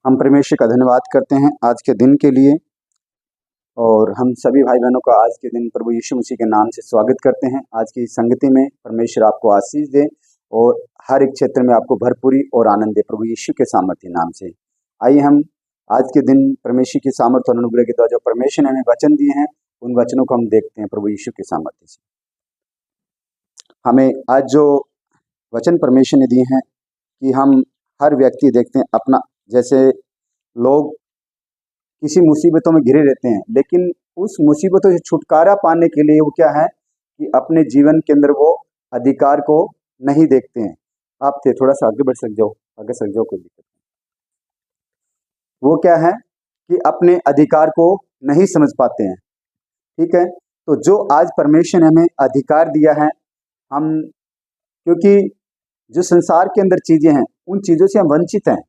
हम परमेश्वर का धन्यवाद करते हैं आज के दिन के लिए, और हम सभी भाई बहनों का आज के दिन प्रभु यीशु मसीह के नाम से स्वागत करते हैं। आज की संगति में परमेश्वर आपको आशीष दे और हर एक क्षेत्र में आपको भरपूरी और आनंद दे प्रभु यीशु के सामर्थ्य नाम से। आइए हम आज के दिन परमेश्वर की सामर्थ्य और अनुग्रह के द्वारा जो परमेश्वर ने हमें वचन दिए हैं उन वचनों को हम देखते हैं प्रभु यीशु के सामर्थ्य से। हमें आज जो वचन परमेश्वर ने दिए हैं कि हम हर व्यक्ति देखते हैं अपना, जैसे लोग किसी मुसीबतों में घिरे रहते हैं, लेकिन उस मुसीबतों से छुटकारा पाने के लिए वो क्या है कि अपने जीवन के अंदर वो अधिकार को नहीं देखते हैं। आप थे थोड़ा सा आगे बढ़ सक जाओ, आगे सक जाओ, कोई दिक्कत नहीं। वो क्या है कि अपने अधिकार को नहीं समझ पाते हैं। ठीक है, तो जो आज परमेश्वर ने हमें अधिकार दिया है, हम क्योंकि जो संसार के अंदर चीजें हैं उन चीजों से हम वंचित हैं,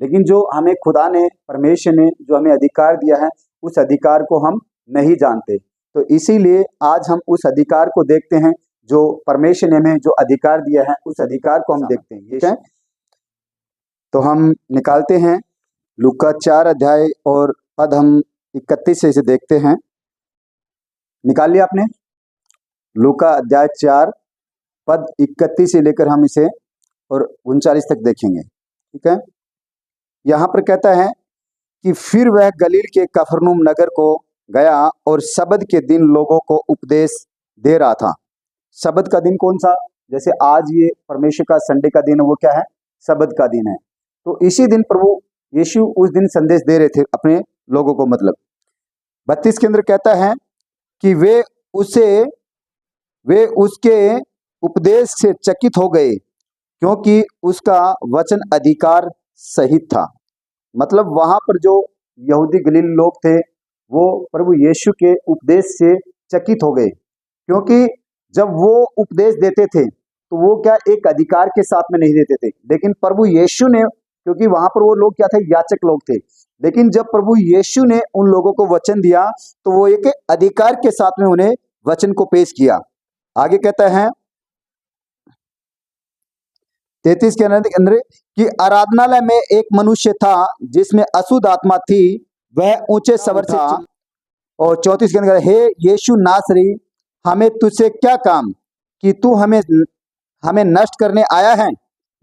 लेकिन जो हमें खुदा ने, परमेश्वर ने जो हमें अधिकार दिया है उस अधिकार को हम नहीं जानते। तो इसीलिए आज हम उस अधिकार को देखते हैं जो परमेश्वर ने हमें जो अधिकार दिया है, उस अधिकार को हम देखते हैं। ठीक है, तो हम निकालते हैं लूका 4 अध्याय और पद हम 31 से इसे देखते हैं। निकाल लिया आपने? लूका अध्याय 4 पद 31 से लेकर हम इसे और 39 तक देखेंगे। ठीक है, यहाँ पर कहता है कि फिर वह गलील के कफरनहूम नगर को गया और सबत के दिन लोगों को उपदेश दे रहा था। सबत का दिन कौन सा? जैसे आज ये परमेश्वर का संडे का दिन है, वो क्या है? सबत का दिन है। तो इसी दिन प्रभु यीशु उस दिन संदेश दे रहे थे अपने लोगों को। मतलब 32 के अंदर कहता है कि वे उसके उपदेश से चकित हो गए क्योंकि उसका वचन अधिकार सहित था। मतलब वहां पर जो यहूदी गलील लोग थे वो प्रभु यीशु के उपदेश से चकित हो गए, क्योंकि जब वो उपदेश देते थे तो वो क्या एक अधिकार के साथ में नहीं देते थे, लेकिन प्रभु यीशु ने, क्योंकि वहां पर वो लोग क्या थे? याचक लोग थे। लेकिन जब प्रभु यीशु ने उन लोगों को वचन दिया तो वो एक अधिकार के साथ में उन्हें वचन को पेश किया। आगे कहता है 33 के अंदर कि आराधनालय में एक मनुष्य था जिसमें अशुद्ध आत्मा थी, वह ऊंचे स्वर से और 34 के अंदर, हे यीशु नासरी, हमें तुझसे क्या काम कि तू हमें नष्ट करने आया है?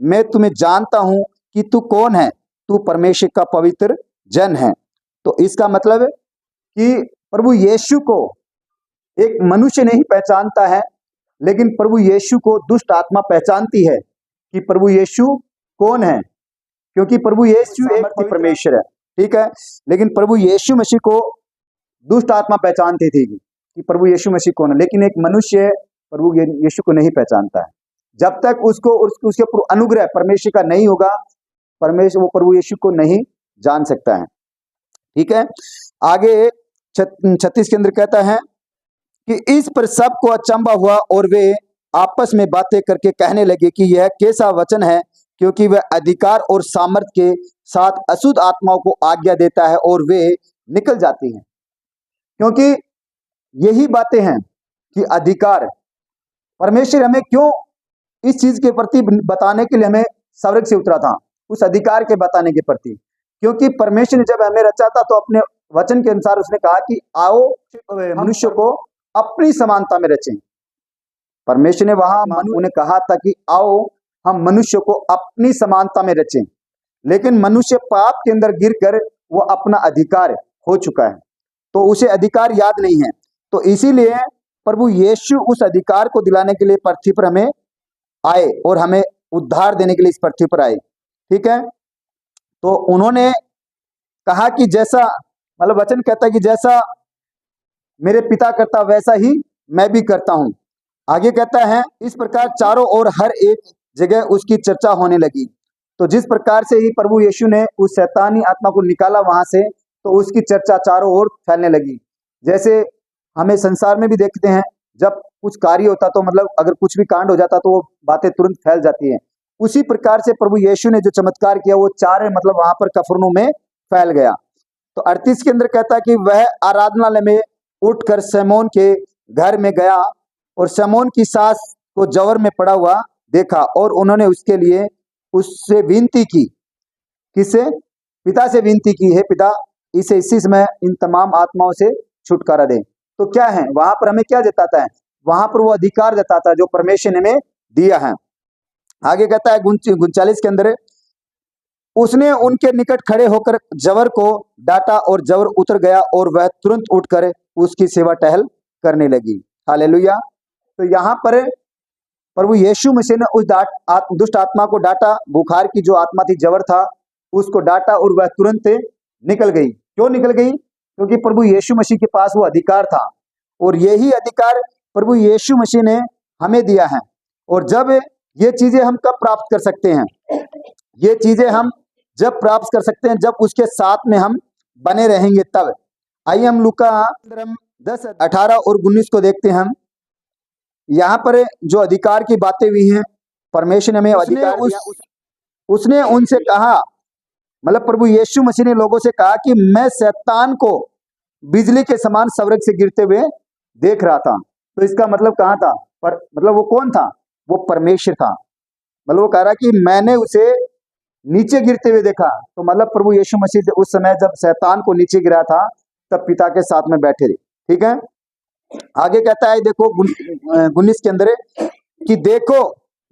मैं तुम्हें जानता हूं कि तू कौन है, तू परमेश्वर का पवित्र जन है। तो इसका मतलब है कि प्रभु यीशु को एक मनुष्य नहीं पहचानता है, लेकिन प्रभु यीशु को दुष्ट आत्मा पहचानती है कि प्रभु यीशु कौन है, क्योंकि प्रभु यीशु एक परमेश्वर है। ठीक है, लेकिन प्रभु यीशु मसीह को दुष्ट आत्मा पहचानती थी कि प्रभु यीशु मसीह कौन है, लेकिन एक मनुष्य प्रभु यीशु को नहीं पहचानता है। जब तक उसके ऊपर अनुग्रह परमेश्वर का नहीं होगा, परमेश्वर वो प्रभु यीशु को नहीं जान सकता है। ठीक है, आगे 36 के अंदर कहता है कि इस पर सबको अचंभा हुआ और वे आपस में बातें करके कहने लगे कि यह कैसा वचन है, क्योंकि वह अधिकार और सामर्थ के साथ अशुद्ध आत्माओं को आज्ञा देता है और वे निकल जाती हैं। क्योंकि यही बातें हैं कि अधिकार, परमेश्वर हमें क्यों इस चीज के प्रति बताने के लिए हमें स्वर्ग से उतरा था, उस अधिकार के बताने के प्रति। क्योंकि परमेश्वर ने जब हमें रचा था तो अपने वचन के अनुसार उसने कहा कि आओ मनुष्य को अपनी समानता में रचें। परमेश्वर ने वहां उन्हें कहा था कि आओ हम मनुष्य को अपनी समानता में रचें, लेकिन मनुष्य पाप के अंदर गिरकर वो अपना अधिकार खो चुका है, तो उसे अधिकार याद नहीं है। तो इसीलिए प्रभु यीशु उस अधिकार को दिलाने के लिए पृथ्वी पर हमें आए और हमें उद्धार देने के लिए इस पृथ्वी पर आए। ठीक है, तो उन्होंने कहा कि जैसा, मतलब वचन कहता है कि जैसा मेरे पिता करता वैसा ही मैं भी करता हूं। आगे कहता है इस प्रकार चारों ओर हर एक जगह उसकी चर्चा होने लगी। तो जिस प्रकार से ही प्रभु यीशु ने उस शैतानी आत्मा को निकाला वहां से, तो उसकी चर्चा चारों ओर फैलने लगी। जैसे हमें संसार में भी देखते हैं, जब कुछ कार्य होता तो मतलब अगर कुछ भी कांड हो जाता तो वो बातें तुरंत फैल जाती हैं। उसी प्रकार से प्रभु यीशु ने जो चमत्कार किया वो चार मतलब वहां पर कफरनहूम में फैल गया। तो 38 के अंदर कहता है कि वह आराधनालय में उठकर शमौन के घर में गया और शमौन की सास को जवर में पड़ा हुआ देखा और उन्होंने उसके लिए उससे विनती की। किसे? पिता से विनती की, हे पिता इसे इसी समय इन तमाम आत्माओं से छुटकारा दे। तो क्या है वहां पर हमें क्या जताता है, वहां पर वो अधिकार जताता है जो परमेश्वर ने हमें दिया है। आगे कहता है 39 के अंदर, उसने उनके निकट खड़े होकर जवर को डांटा और जवर उतर गया और वह तुरंत उठकर उसकी सेवा टहल करने लगी। हालेलुया। तो यहाँ पर प्रभु यीशु मसीह ने उस दुष्ट आत्मा को डांटा, बुखार की जो आत्मा थी, जवर था, उसको डांटा और वह तुरंत निकल गई। क्यों निकल गई? क्योंकि प्रभु यीशु मसीह के पास वो अधिकार था, और यही अधिकार प्रभु यीशु मसीह ने हमें दिया है। और जब ये चीजें हम कब प्राप्त कर सकते हैं? ये चीजें हम जब प्राप्त कर सकते हैं जब उसके साथ में हम बने रहेंगे तब। आइए हम लूका 10, 18 और 19 को देखते हैं। हम यहाँ पर जो अधिकार की बातें हुई हैं, परमेश्वर ने हमें अधिकार दिया। उसने उनसे कहा, मतलब प्रभु यीशु मसीह ने लोगों से कहा कि मैं शैतान को बिजली के समान स्वर्ग से गिरते हुए देख रहा था। तो इसका मतलब कहाँ था? पर मतलब वो कौन था? वो परमेश्वर था। मतलब वो कह रहा कि मैंने उसे नीचे गिरते हुए देखा। तो मतलब प्रभु यीशु मसीह उस समय जब शैतान को नीचे गिरा था तब पिता के साथ में बैठे थे। ठीक है, आगे कहता है देखो 19 के अंदर कि देखो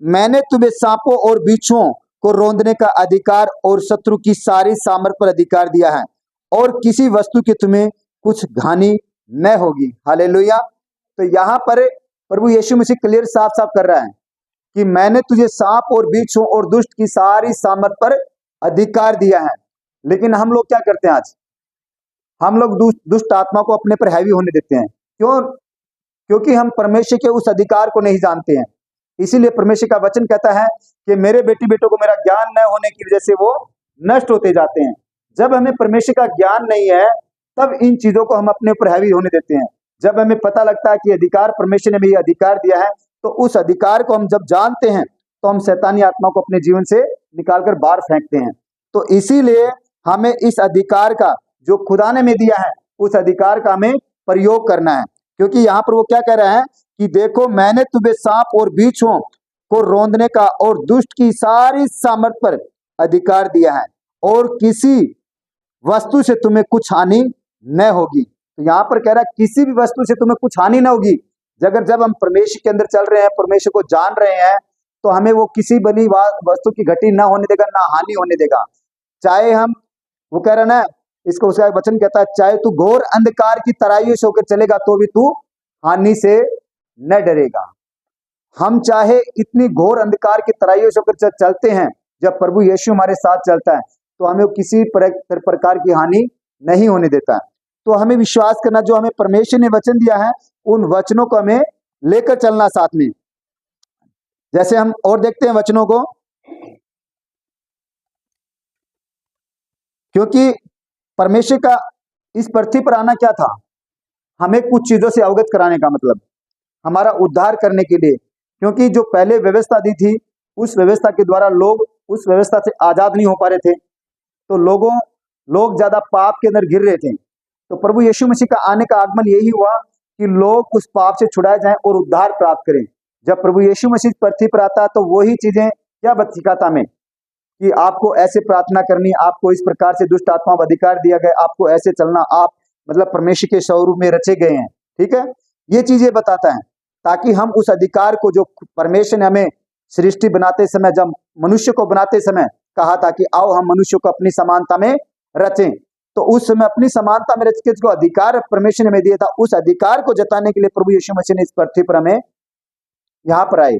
मैंने तुम्हें सांपों और बिच्छुओं को रौंदने का अधिकार और शत्रु की सारी सामर्थ पर अधिकार दिया है, और किसी वस्तु की तुम्हें कुछ हानि न होगी। हालेलुया। तो यहाँ पर प्रभु यीशु मसीह क्लियर साफ साफ कर रहा है कि मैंने तुझे सांप और बिच्छुओं और दुष्ट की सारी सामर्थ पर अधिकार दिया है। लेकिन हम लोग क्या करते हैं आज? हम लोग दुष्ट आत्मा को अपने पर हैवी होने देते हैं। क्यों? क्योंकि हम परमेश्वर के उस अधिकार को नहीं जानते हैं। इसीलिए परमेश्वर का वचन कहता है कि मेरे बेटी बेटों को मेरा ज्ञान न होने की वजह से वो नष्ट होते जाते हैं। जब हमें परमेश्वर का ज्ञान नहीं है तब इन चीजों को हम अपने ऊपर हैवी होने देते हैं। जब हमें पता लगता है कि अधिकार परमेश्वर ने हमें अधिकार दिया है, तो उस अधिकार को हम जब जानते हैं तो हम शैतानी आत्मा को अपने जीवन से निकालकर बाहर फेंकते हैं। तो इसीलिए हमें इस अधिकार का जो खुदा ने हमें दिया है उस अधिकार का हमें प्रयोग करना है। क्योंकि यहाँ पर वो क्या कह रहा है कि देखो मैंने तुम्हें सांप और बिच्छुओं को रौंदने का और दुष्ट की सारी सामर्थ पर अधिकार दिया है, और किसी वस्तु से तुम्हें कुछ हानि न होगी। तो यहाँ पर कह रहा है किसी भी वस्तु से तुम्हें कुछ हानि न होगी। जब हम परमेश्वर के अंदर चल रहे हैं, परमेश्वर को जान रहे हैं, तो हमें वो किसी बनी वस्तु की घटी ना होने देगा, ना हानि होने देगा। चाहे हम, वो कह रहा ना, इसको उसका वचन कहता है चाहे तू घोर अंधकार की तराइयों से होकर चलेगा तो भी तू हानि से न डरेगा। हम चाहे इतनी घोर अंधकार की तराइयों से होकर चलते हैं, जब प्रभु यीशु हमारे साथ चलता है तो हमें किसी प्रकार की हानि नहीं होने देता है। तो हमें विश्वास करना, जो हमें परमेश्वर ने वचन दिया है उन वचनों को हमें लेकर चलना साथ में। जैसे हम और देखते हैं वचनों को, क्योंकि परमेश्वर का इस पृथ्वी पर आना क्या था? हमें कुछ चीजों से अवगत कराने का, मतलब हमारा उद्धार करने के लिए। क्योंकि जो पहले व्यवस्था दी थी उस व्यवस्था के द्वारा लोग उस व्यवस्था से आजाद नहीं हो पा रहे थे, तो लोग ज्यादा पाप के अंदर गिर रहे थे। तो प्रभु यीशु मसीह का आने का आगमन यही हुआ कि लोग उस पाप से छुड़ाए जाएं और उद्धार प्राप्त करें। जब प्रभु यीशु मसीह पृथ्वी पर आता तो वही चीजें क्या सिखाता हमें कि आपको ऐसे प्रार्थना करनी, आपको इस प्रकार से दुष्ट आत्मा पर अधिकार दिया गया, आपको ऐसे चलना, आप मतलब परमेश्वर के स्वरूप में रचे गए हैं। ठीक है, ये चीजें बताता है ताकि हम उस अधिकार को जो परमेश्वर ने हमें सृष्टि बनाते समय, जब मनुष्य को बनाते समय कहा था कि आओ हम मनुष्य को अपनी समानता में रचें, तो उस समय अपनी समानता में रच के जो अधिकार परमेश्वर ने हमें दिया था, उस अधिकार को जताने के लिए प्रभु यीशु मसीह ने इस पृथ्वी पर हमें यहाँ पर आए,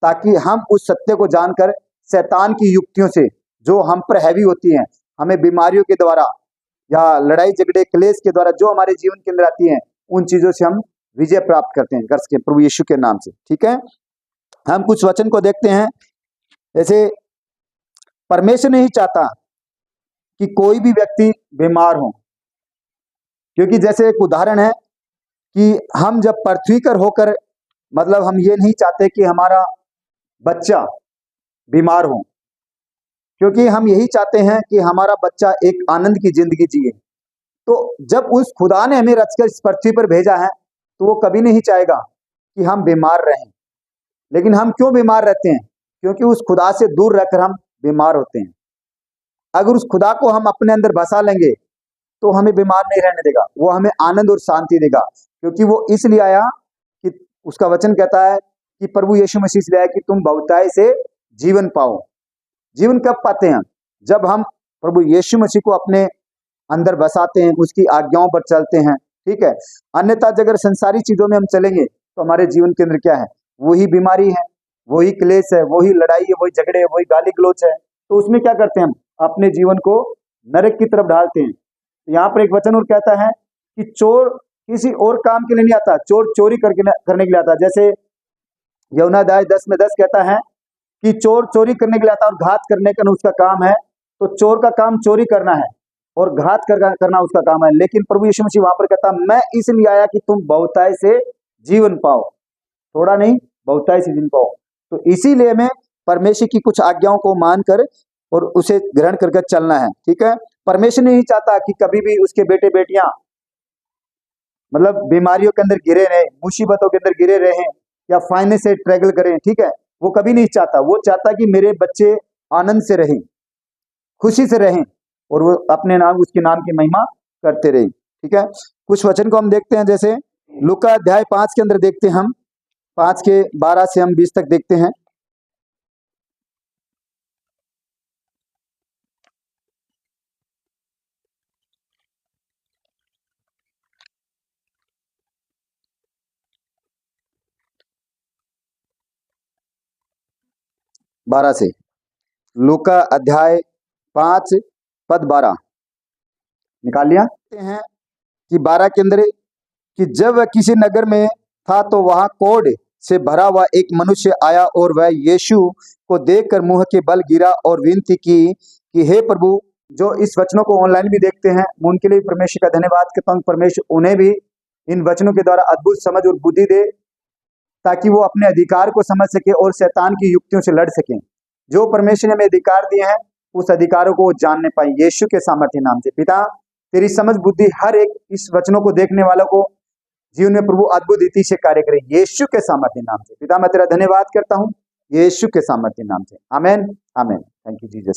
ताकि हम उस सत्य को जानकर शैतान की युक्तियों से जो हम पर हैवी होती हैं, हमें बीमारियों के द्वारा या लड़ाई झगड़े क्लेश के द्वारा जो हमारे जीवन के अंदर आती हैं, उन चीजों से हम विजय प्राप्त करते हैं कर सके प्रभु यीशु के नाम से। ठीक है, हम कुछ वचन को देखते हैं। जैसे परमेश्वर नहीं चाहता कि कोई भी व्यक्ति बीमार हो, क्योंकि जैसे एक उदाहरण है कि हम जब पृथ्वी पर होकर, मतलब हम ये नहीं चाहते कि हमारा बच्चा बीमार हो, क्योंकि हम यही चाहते हैं कि हमारा बच्चा एक आनंद की जिंदगी जिए। तो जब उस खुदा ने हमें रचकर इस पृथ्वी पर भेजा है तो वो कभी नहीं चाहेगा कि हम बीमार रहें। लेकिन हम क्यों बीमार रहते हैं? क्योंकि उस खुदा से दूर रहकर हम बीमार होते हैं। अगर उस खुदा को हम अपने अंदर बसा लेंगे तो हमें बीमार नहीं रहने देगा, वो हमें आनंद और शांति देगा, क्योंकि वो इसलिए आया कि उसका वचन कहता है कि प्रभु यीशु मसीह इसलिए आया कि तुम बहुतायत से जीवन पाओ। जीवन कब पाते हैं? जब हम प्रभु यीशु मसीह को अपने अंदर बसाते हैं, उसकी आज्ञाओं पर चलते हैं, ठीक है। अन्यथा अगर संसारी चीजों में हम चलेंगे तो हमारे जीवन के अंदर क्या है? वही बीमारी है, वही क्लेश है, वही लड़ाई है, वही झगड़े है, वही गाली गलौच है। तो उसमें क्या करते हैं? हम अपने जीवन को नरक की तरफ ढालते हैं। तो यहाँ पर एक वचन और कहता है कि चोर किसी और काम के लिए नहीं आता, चोर चोरी करने के लिए आता। जैसे यूहन्ना 10:10 कहता है कि चोर चोरी करने के लिए आता और घात करने का उसका काम है। तो चोर का काम चोरी करना है और घात करना उसका काम है, लेकिन प्रभु यीशु मसीह वहां पर कहता मैं इसलिए आया कि तुम बहुतायत से जीवन पाओ, थोड़ा नहीं, बहुतायत से जीवन पाओ। तो इसीलिए हमें परमेश्वर की कुछ आज्ञाओं को मानकर और उसे ग्रहण करके चलना है, ठीक है। परमेश्वर नहीं चाहता कि कभी भी उसके बेटे बेटियां मतलब बीमारियों के अंदर गिरे रहे, मुसीबतों के अंदर गिरे रहे या फाइनेंस से स्ट्रगल करें, ठीक है। वो कभी नहीं चाहता। वो चाहता कि मेरे बच्चे आनंद से रहें, खुशी से रहें और वो अपने नाम, उसके नाम की महिमा करते रहें, ठीक है। कुछ वचन को हम देखते हैं, जैसे लूका अध्याय 5 के अंदर देखते हैं हम, 5 के 12 से हम 20 तक देखते हैं। बारह से लूका अध्याय 5 पद 12 निकाल लिया हैं कि 12 के अंदर कि जब वह किसी नगर में था तो वहां कोढ़ से भरा हुआ एक मनुष्य आया और वह यीशु को देखकर मुंह के बल गिरा और विनती की कि हे प्रभु। जो इस वचनों को ऑनलाइन भी देखते हैं, मैं उनके लिए परमेश्वर का धन्यवाद करता हूँ। परमेश्वर उन्हें भी इन वचनों के द्वारा अद्भुत समझ और बुद्धि दे, ताकि वो अपने अधिकार को समझ सके और शैतान की युक्तियों से लड़ सकें। जो परमेश्वर ने हमें अधिकार दिए हैं, उस अधिकारों को वो जानने पाए यीशु के सामर्थ्य नाम से। पिता, तेरी समझ बुद्धि हर एक इस वचनों को देखने वालों को जीवन में प्रभु अद्भुत रीति से कार्य करे यीशु के सामर्थ्य नाम से। पिता, मैं तेरा धन्यवाद करता हूँ यीशु के सामर्थ्य नाम से। Amen, amen. Thank you Jesus.